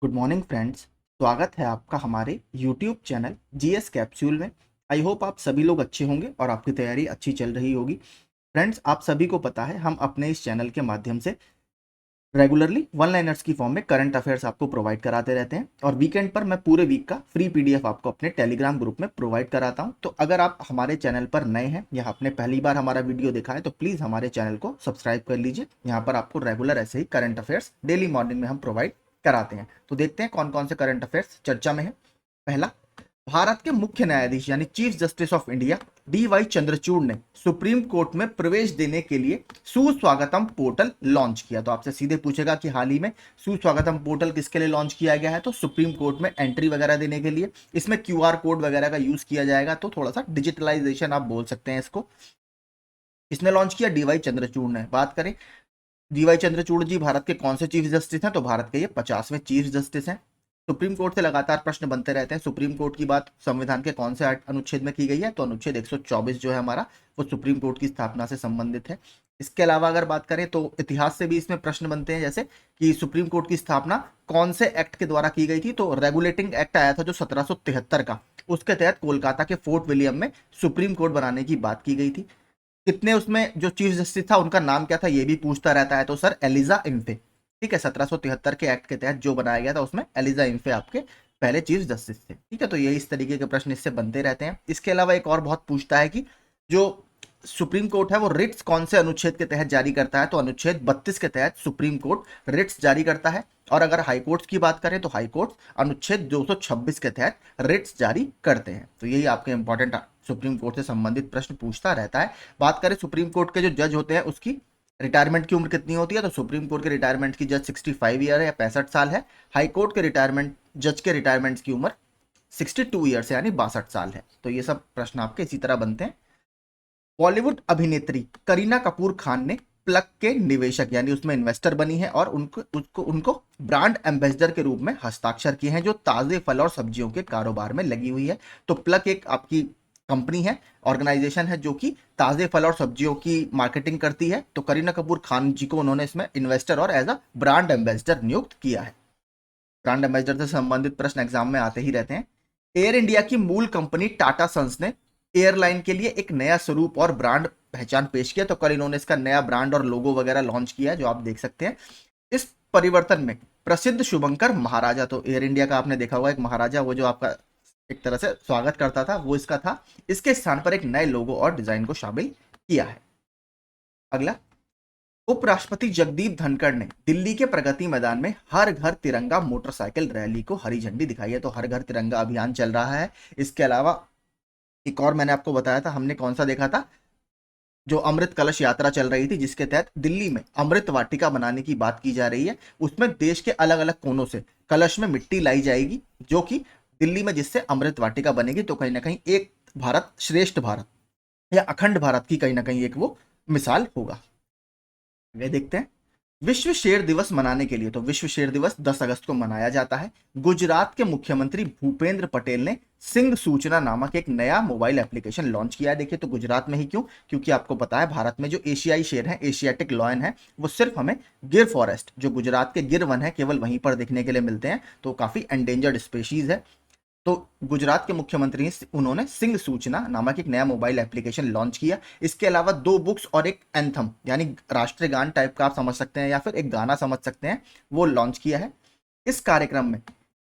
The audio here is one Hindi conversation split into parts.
Good morning friends. स्वागत है आपका हमारे यूट्यूब चैनल जीएस कैप्सूल में। आई होप आप सभी लोग अच्छे होंगे और आपकी तैयारी अच्छी चल रही होगी। फ्रेंड्स, आप सभी को पता है हम अपने इस चैनल के माध्यम से रेगुलरली वन लाइनर्स की फॉर्म में करंट अफेयर्स आपको प्रोवाइड कराते रहते हैं और वीकेंड पर मैं पूरे वीक का फ्री पीडीएफ आपको अपने टेलीग्राम ग्रुप में प्रोवाइड कराता हूं। तो अगर आप हमारे चैनल पर नए हैं या आपने पहली बार हमारा वीडियो देखा है तो प्लीज़ हमारे चैनल को सब्सक्राइब कर लीजिए। यहाँ पर आपको रेगुलर ऐसे ही करंट अफेयर्स डेली मॉर्निंग में हम प्रोवाइड कराते हैं। तो देखते हैं कौन कौन से करंट अफेयर्स चर्चा में है। पहला, भारत के मुख्य न्यायाधीश यानी chief justice of India D Y Chandrachud ने सुप्रीम कोर्ट में प्रवेश देने के लिए सुस्वागतम पोर्टल लॉन्च किया। तो आपसे सीधे पूछेगा कि हाल ही में सुस्वागतम पोर्टल किसके लिए लॉन्च किया गया है, तो सुप्रीम कोर्ट में एंट्री वगैरह देने के लिए। इसमें क्यूआर कोड वगैरह का यूज किया जाएगा, तो थोड़ा सा डिजिटलाइजेशन आप बोल सकते हैं इसको। किसने लॉन्च किया? डीवाई चंद्रचूड़ ने। बात करें डीवाई चंद्रचूड़ जी भारत के कौन से चीफ जस्टिस हैं, तो भारत के ये 50वें चीफ जस्टिस हैं। सुप्रीम कोर्ट से लगातार प्रश्न बनते रहते हैं। सुप्रीम कोर्ट की बात संविधान के कौन से अनुच्छेद में की गई है, तो अनुच्छेद 124 जो है हमारा, वो सुप्रीम कोर्ट की स्थापना से संबंधित है। इसके अलावा अगर बात करें तो इतिहास से भी इसमें प्रश्न बनते हैं, जैसे कि सुप्रीम कोर्ट की स्थापना कौन से एक्ट के द्वारा की गई थी, तो रेगुलेटिंग एक्ट आया था जो 1773 का, उसके तहत कोलकाता के फोर्ट विलियम में सुप्रीम कोर्ट बनाने की बात की गई थी। कितने उसमें जो चीफ जस्टिस था उनका नाम क्या था ये भी पूछता रहता है, तो सर एलिजा इम्फे। ठीक है, 1773 के एक्ट के तहत जो बनाया गया था उसमें एलिजा इम्फे आपके पहले चीफ जस्टिस थे। ठीक है, तो ये इस तरीके के प्रश्न इससे बनते रहते हैं। इसके अलावा एक और बहुत पूछता है कि जो सुप्रीम कोर्ट है वो रिट्स कौन से अनुच्छेद के तहत जारी करता है, तो अनुच्छेद 32 के तहत सुप्रीम कोर्ट रिट्स जारी करता है। और अगर हाई कोर्ट की बात करें तो हाई कोर्ट अनुच्छेद 226 के तहत रिट्स जारी करते हैं। तो यही आपके इंपॉर्टेंट सुप्रीम कोर्ट से संबंधित प्रश्न पूछता रहता है। बात करें सुप्रीम कोर्ट के जो जज होते हैं उसकी रिटायरमेंट की उम्र कितनी होती है, तो सुप्रीम कोर्ट के रिटायरमेंट की जज 65 ईयर है या 65 साल है। हाई कोर्ट के रिटायरमेंट जज के रिटायरमेंट की उम्र 62 ईयर्स है यानी 62 साल है। तो ये सब प्रश्न आपके इसी तरह बनते हैं। बॉलीवुड अभिनेत्री करीना कपूर खान ने प्लग के निवेशक यानी उसमें इन्वेस्टर बनी है और उनको ब्रांड एम्बेसडर के रूप में हस्ताक्षर किए हैं, जो ताजे फल और सब्जियों के कारोबार में लगी हुई है। तो प्लग एक आपकी कंपनी है, ऑर्गेनाइजेशन है जो कि ताजे फल और सब्जियों की मार्केटिंग करती है। तो करीना कपूर खान जी को उन्होंने इसमें इन्वेस्टर और एज अ ब्रांड एम्बेसडर नियुक्त किया है। ब्रांड एम्बेसडर से संबंधित प्रश्न एग्जाम में आते ही रहते हैं। एयर इंडिया की मूल कंपनी टाटा सन्स ने एयरलाइन के लिए एक नया स्वरूप और ब्रांड पहचान पेश किया। तो कल इन्होंने इसका नया ब्रांड और लोगो वगैरह लॉन्च किया है, जो आप देख सकते हैं। इस परिवर्तन में प्रसिद्ध शुभंकर महाराजा, तो एयर इंडिया का आपने देखा होगा एक महाराजा, वो जो आपका एक तरह से स्वागत करता था, वो इसका था। इसके स्थान पर एक नए लोगो और डिजाइन को शामिल किया है। अगला, उपराष्ट्रपति जगदीप धनखड़ ने दिल्ली के प्रगति मैदान में हर घर तिरंगा मोटरसाइकिल रैली को हरी झंडी दिखाई है। तो हर घर तिरंगा अभियान चल रहा है। इसके अलावा एक और मैंने आपको बताया था, हमने कौन सा देखा था, जो अमृत कलश यात्रा चल रही थी जिसके तहत दिल्ली में अमृत वाटिका बनाने की बात की जा रही है। उसमें देश के अलग अलग कोनों से कलश में मिट्टी लाई जाएगी, जो कि दिल्ली में जिससे अमृत वाटिका बनेगी। तो कहीं ना कहीं एक भारत श्रेष्ठ भारत या अखंड भारत की कहीं ना कहीं एक वो मिसाल होगा। आगे देखते हैं। विश्व शेर दिवस मनाने के लिए, तो विश्व शेर दिवस 10 अगस्त को मनाया जाता है। गुजरात के मुख्यमंत्री भूपेंद्र पटेल ने सिंह सूचना नामक एक नया मोबाइल एप्लीकेशन लॉन्च किया है। देखिए, तो गुजरात में ही क्यों? क्योंकि आपको पता है भारत में जो एशियाई शेर है, एशियाटिक लॉयन है, वो सिर्फ हमें गिर फॉरेस्ट, जो गुजरात के गिर वन है, केवल वहीं पर देखने के लिए मिलते हैं। तो काफी एंडेंजर्ड स्पेशीज है। तो गुजरात के मुख्यमंत्री उन्होंने सिंह सूचना नामक एक नया मोबाइल एप्लीकेशन लॉन्च किया। इसके अलावा 2 बुक्स और एक एंथम यानी राष्ट्रीय गान टाइप का आप समझ सकते हैं या फिर एक गाना समझ सकते हैं, वो लॉन्च किया है। इस कार्यक्रम में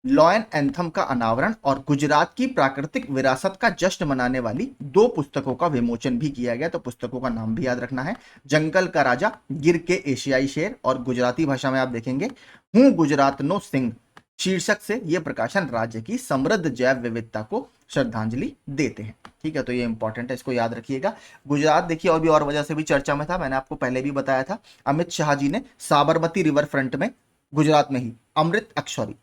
लॉयन एंथम का अनावरण और गुजरात की प्राकृतिक विरासत का जश्न मनाने वाली 2 पुस्तकों का विमोचन भी किया गया। तो पुस्तकों का नाम भी याद रखना है, जंगल का राजा, गिर के एशियाई शेर, और गुजराती भाषा में आप देखेंगे हूँ गुजरात नो सिंह शीर्षक से ये प्रकाशन राज्य की समृद्ध जैव विविधता को श्रद्धांजलि देते हैं। ठीक है, तो ये इंपॉर्टेंट है, इसको याद रखिएगा। गुजरात देखिए और भी और वजह से भी चर्चा में था, मैंने आपको पहले भी बताया था। अमित शाह जी ने साबरमती रिवर फ्रंट में गुजरात में ही अमृत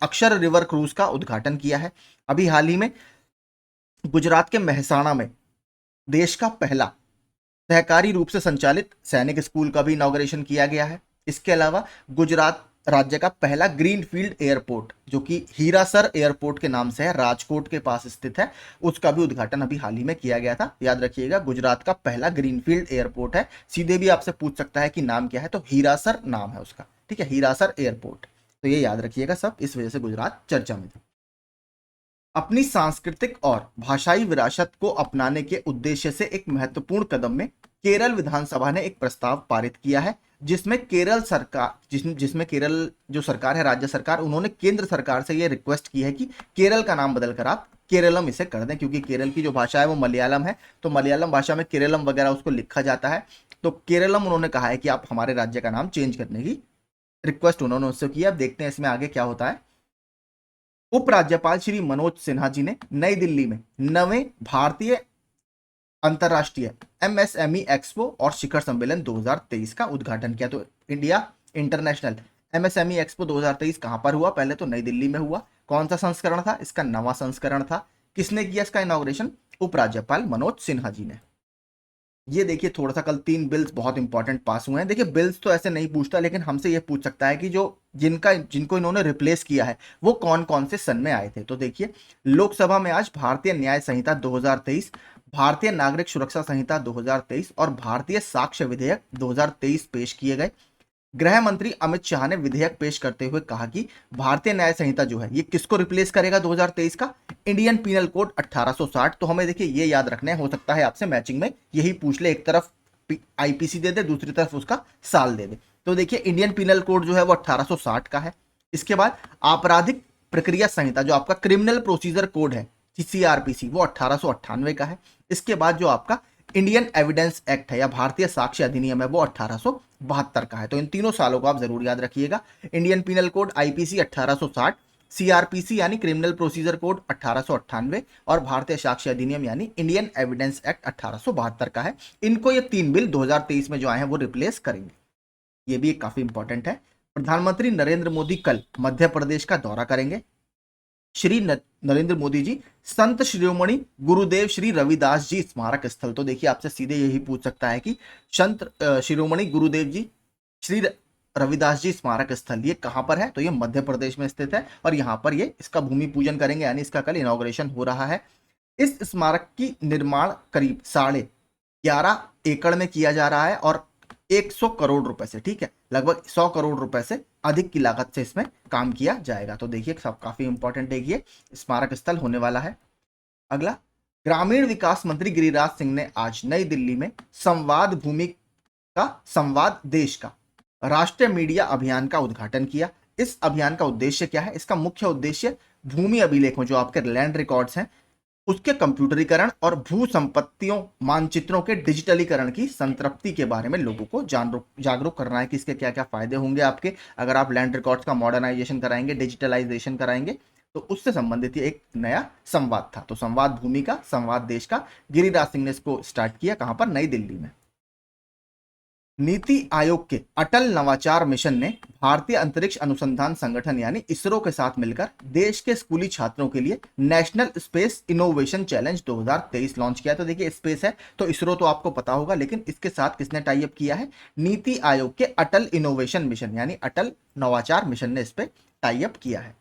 अक्षर रिवर क्रूज का उद्घाटन किया है। अभी हाल ही में गुजरात के मेहसाणा में देश का पहला सहकारी रूप से संचालित सैनिक स्कूल का भी इनॉग्रेशन किया गया है। इसके अलावा गुजरात राज्य का पहला ग्रीनफील्ड एयरपोर्ट, जो कि हीरासर एयरपोर्ट के नाम से है, राजकोट के पास स्थित है, उसका भी उद्घाटन अभी हाल ही में किया गया था। याद रखिएगा, गुजरात का पहला ग्रीनफील्ड एयरपोर्ट है। सीधे भी आपसे पूछ सकता है कि नाम क्या है, तो हीरासर नाम है उसका। ठीक है, हीरासर एयरपोर्ट। तो ये याद रखिएगा सब, इस वजह से गुजरात चर्चा में था। अपनी सांस्कृतिक और भाषाई विरासत को अपनाने के उद्देश्य से एक महत्वपूर्ण कदम में केरल विधानसभा ने एक प्रस्ताव पारित किया है, जिसमें केरल सरकार जिसमें केरल जो सरकार है, राज्य सरकार, उन्होंने केंद्र सरकार से ये रिक्वेस्ट की है कि केरल का नाम बदलकर आप केरलम इसे कर दें, क्योंकि केरल की जो भाषा है वो मलयालम है, तो मलयालम भाषा में केरलम वगैरह उसको लिखा जाता है। तो केरलम उन्होंने कहा है कि आप हमारे राज्य का नाम चेंज करने की रिक्वेस्ट उन्होंने उससे किया। अब देखते हैं इसमें आगे क्या होता है। उपराज्यपाल श्री मनोज सिन्हा जी ने नई दिल्ली में 9वें भारतीय अंतरराष्ट्रीय एमएसएमई एक्सपो और शिखर सम्मेलन 2023 का उद्घाटन किया। तो इंडिया इंटरनेशनल एमएसएमई एक्सपो 2023 कहां पर हुआ? पहले तो नई दिल्ली में हुआ। कौन सा संस्करण था? इसका 9वां संस्करण था। किसने किया इसका इनॉग्रेशन? उपराज्यपाल मनोज सिन्हा जी ने। ये देखिए थोड़ा सा कल 3 बिल्स बहुत इंपॉर्टेंट पास हुए हैं। देखिए बिल्स तो ऐसे नहीं पूछता, लेकिन हमसे ये पूछ सकता है कि जो जिनको इन्होंने रिप्लेस किया है वो कौन कौन से सन में आए थे। तो देखिए लोकसभा में आज भारतीय न्याय संहिता 2023, भारतीय नागरिक सुरक्षा संहिता 2023 और भारतीय साक्ष्य विधेयक 2023 पेश किए गए। गृह मंत्री अमित शाह ने विधेयक पेश करते हुए कहा कि भारतीय न्याय संहिता जो है ये किसको रिप्लेस करेगा 2023 का? Indian penal code 1860। तो हमें देखिए ये याद रखना है, हो सकता है आपसे मैचिंग में यही पूछ ले, एक तरफ आईपीसी दे दे, दूसरी तरफ उसका साल दे दे। तो देखिए इंडियन पीनल कोड जो है वो 1860 का है। इसके बाद आपराधिक प्रक्रिया संहिता जो आपका क्रिमिनल प्रोसीजर कोड है सीआरपीसी, वो 1898 का है। इसके बाद जो आपका इंडियन एविडेंस एक्ट है या भारतीय साक्ष्य अधिनियम है वो 1872 का है। तो इन तीनों सालों को आप जरूर याद रखिएगा। Indian penal code IPC 1860, CrPC यानी क्रिमिनल प्रोसीजर कोड 1898 और भारतीय साक्ष्य अधिनियम यानी इंडियन एविडेंस एक्ट 1872 का है। इनको ये 3 बिल 2023 में जो आए हैं वो रिप्लेस करेंगे। ये भी काफी इंपॉर्टेंट है। प्रधानमंत्री नरेंद्र मोदी कल मध्य प्रदेश का दौरा करेंगे। श्री नरेंद्र मोदी जी संत शिरोमणि गुरुदेव श्री रविदास जी स्मारक स्थल, तो देखिए आपसे सीधे यही पूछ सकता है कि संत शिरोमणि गुरुदेव जी श्री रविदास जी स्मारक स्थल ये कहां पर है? तो ये मध्य प्रदेश में स्थित है और यहां पर ये इसका भूमि पूजन करेंगे, यानी इसका कल इनॉग्रेशन हो रहा है। इस स्मारक की निर्माण करीब 11.5 एकड़ में किया जा रहा है और 100 करोड़ रुपए से, ठीक है, लगभग 100 करोड़ रुपए से अधिक की लागत से इसमें काम किया जाएगा। तो देखिए सब काफी इंपॉर्टेंट है, ये स्मारक स्थल होने वाला है। अगला, ग्रामीण विकास मंत्री गिरिराज सिंह ने आज नई दिल्ली में संवाद भूमि का संवाद देश का राष्ट्रीय मीडिया अभियान का उद्घाटन किया। इस अभियान का उद्देश्य क्या है? इसका मुख्य उद्देश्य भूमि अभिलेखों जो आपके लैंड रिकॉर्ड्स हैं उसके कंप्यूटरीकरण और भू संपत्तियों मानचित्रों के डिजिटलीकरण की संतृप्ति के बारे में लोगों को जागरूक करना है कि इसके क्या क्या फायदे होंगे आपके, अगर आप लैंड रिकॉर्ड्स का मॉडर्नाइजेशन कराएंगे, डिजिटलाइजेशन कराएंगे। तो उससे संबंधित एक नया संवाद था। तो संवाद भूमि का संवाद देश का गिरिराज सिंह ने इसको स्टार्ट किया। कहां पर? नई दिल्ली में। नीति आयोग के अटल नवाचार मिशन ने भारतीय अंतरिक्ष अनुसंधान संगठन यानी इसरो के साथ मिलकर देश के स्कूली छात्रों के लिए national space innovation challenge 2023 launch किया। तो देखिए स्पेस है तो इसरो तो आपको पता होगा, लेकिन इसके साथ किसने टाई अप किया है? नीति आयोग के अटल इनोवेशन मिशन यानी अटल नवाचार मिशन ने इस पे टाई अप किया है।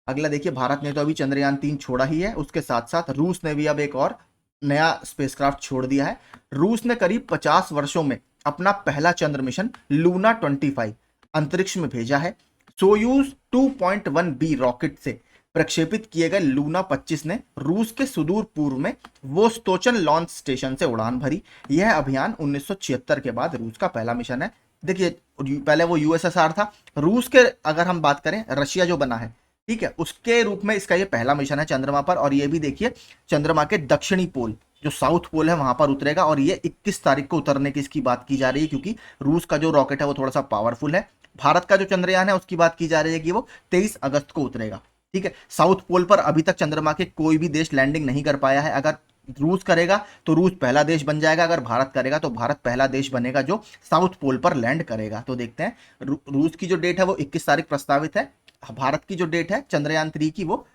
अगला देखिए, भारत ने तो अभी चंद्रयान 3 छोड़ा ही है, उसके साथ साथ रूस ने भी अब एक और नया स्पेसक्राफ्ट छोड़ दिया है। रूस ने करीब 50 वर्षों में अपना पहला चंद्र मिशन लूना 25 अंतरिक्ष में भेजा है। सोयूज 2.1B रॉकेट से प्रक्षेपित किए गए लूना 25 ने रूस के सुदूर पूर्व में वोस्तोचन लॉन्च स्टेशन से उड़ान भरी। यह अभियान 1976 के बाद रूस का पहला मिशन है। देखिए पहले वो यूएसएसआर था, रूस के अगर हम बात करें रशिया जो बना है, ठीक है, उसके रूप में इसका ये पहला मिशन है चंद्रमा पर। और ये भी देखिए चंद्रमा के दक्षिणी पोल जो साउथ पोल है वहां पर उतरेगा और ये 21 तारीख को उतरने की इसकी बात की जा रही है, क्योंकि रूस का जो रॉकेट है वो थोड़ा सा पावरफुल है। भारत का जो चंद्रयान है उसकी बात की जा रही है कि वो 23 अगस्त को उतरेगा। ठीक है, साउथ पोल पर अभी तक चंद्रमा के कोई भी देश लैंडिंग नहीं कर पाया है। अगर रूस करेगा तो रूस पहला देश बन जाएगा, अगर भारत करेगा तो भारत पहला देश बनेगा जो साउथ पोल पर लैंड करेगा। तो देखते हैं, रूस की जो डेट है वो 21 तारीख प्रस्तावित है, भारत की जो डेट है चंद्रयान 3 की वो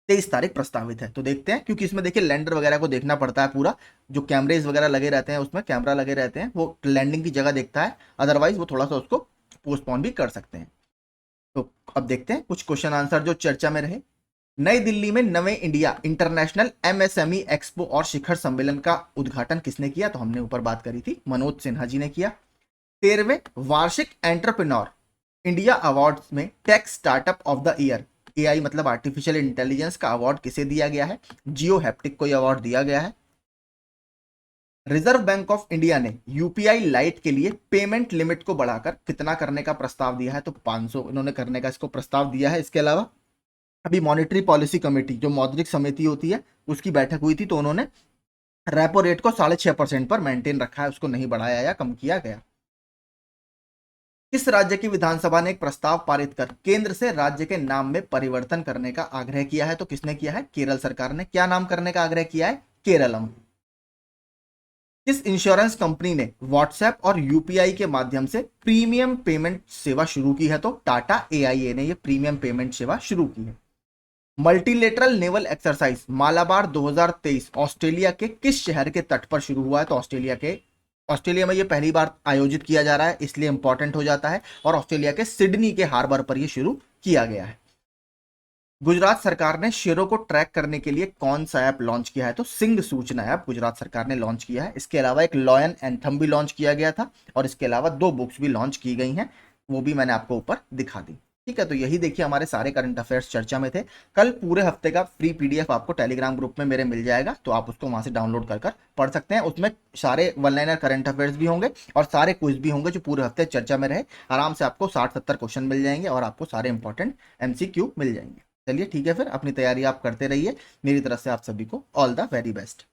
23 तारीख प्रस्तावित है। तो देखते हैं, क्योंकि इसमें देखिए लैंडर वगैरह को देखना पड़ता है, पूरा जो कैमरेज वगैरह लगे रहते हैं उसमें कैमरा लगे रहते हैं, वो लैंडिंग की जगह देखता है, अदरवाइज वो थोड़ा सा उसको पोस्टपोन भी कर सकते हैं। तो अब देखते हैं कुछ क्वेश्चन आंसर जो चर्चा में रहे। नई दिल्ली में 9वें इंडिया इंटरनेशनल एमएसएमई एक्सपो और शिखर सम्मेलन का उद्घाटन किसने किया? तो हमने ऊपर बात करी थी, मनोज सिन्हा जी ने किया। 13वें वार्षिक एंटरप्रेन्योर इंडिया अवार्ड्स में tech startup of the year, AI मतलब आर्टिफिशियल इंटेलिजेंस का अवार्ड किसे दिया गया है? जियो हैप्टिक को अवार्ड दिया गया है। रिजर्व बैंक ऑफ इंडिया ने यूपीआई लाइट के लिए पेमेंट लिमिट को बढ़ाकर कितना करने का प्रस्ताव दिया है? तो 500 इन्होंने करने का इसको प्रस्ताव दिया है। इसके अलावा अभी मॉनेटरी पॉलिसी कमेटी जो मौद्रिक समिति होती है उसकी बैठक हुई थी, तो उन्होंने रेपो रेट को 6.5% पर मेंटेन रखा है, उसको नहीं बढ़ाया या कम किया गया। किस राज्य की विधानसभा ने एक प्रस्ताव पारित कर केंद्र से राज्य के नाम में परिवर्तन करने का आग्रह किया है? तो किसने किया है? केरल सरकार ने। क्या नाम करने का आग्रह किया है? केरलम। किस इंश्योरेंस कंपनी ने व्हाट्सएप और यूपीआई के माध्यम से प्रीमियम पेमेंट सेवा शुरू की है? तो टाटा एआईए ने यह प्रीमियम पेमेंट सेवा शुरू की है। Multilateral naval exercise Malabar 2023 Australia के किस शहर के तट पर शुरू हुआ है? तो ऑस्ट्रेलिया में ये पहली बार आयोजित किया जा रहा है, इसलिए इंपॉर्टेंट हो जाता है, और ऑस्ट्रेलिया के सिडनी के हार्बर पर यह शुरू किया गया है। गुजरात सरकार ने शेरों को ट्रैक करने के लिए कौन सा ऐप लॉन्च किया है? तो सिंह सूचना ऐप गुजरात सरकार ने लॉन्च किया है। इसके अलावा एक लॉयन एंथम भी लॉन्च किया गया था, और इसके अलावा 2 बुक्स भी लॉन्च की गई हैं, वो भी मैंने आपको ऊपर दिखा दी। ठीक है, तो यही देखिए हमारे सारे करंट अफेयर्स चर्चा में थे। कल पूरे हफ्ते का फ्री पीडीएफ आपको टेलीग्राम ग्रुप में मेरे मिल जाएगा, तो आप उसको वहां से डाउनलोड कर पढ़ सकते हैं। उसमें सारे वन लाइनर करंट अफेयर्स भी होंगे और सारे क्विज भी होंगे जो पूरे हफ्ते चर्चा में रहे। आराम से आपको 60-70 क्वेश्चन मिल जाएंगे और आपको सारे इंपॉर्टेंट एमसीक्यू मिल जाएंगे। चलिए ठीक है, फिर अपनी तैयारी आप करते रहिए। मेरी तरफ से आप सभी को ऑल द वेरी बेस्ट।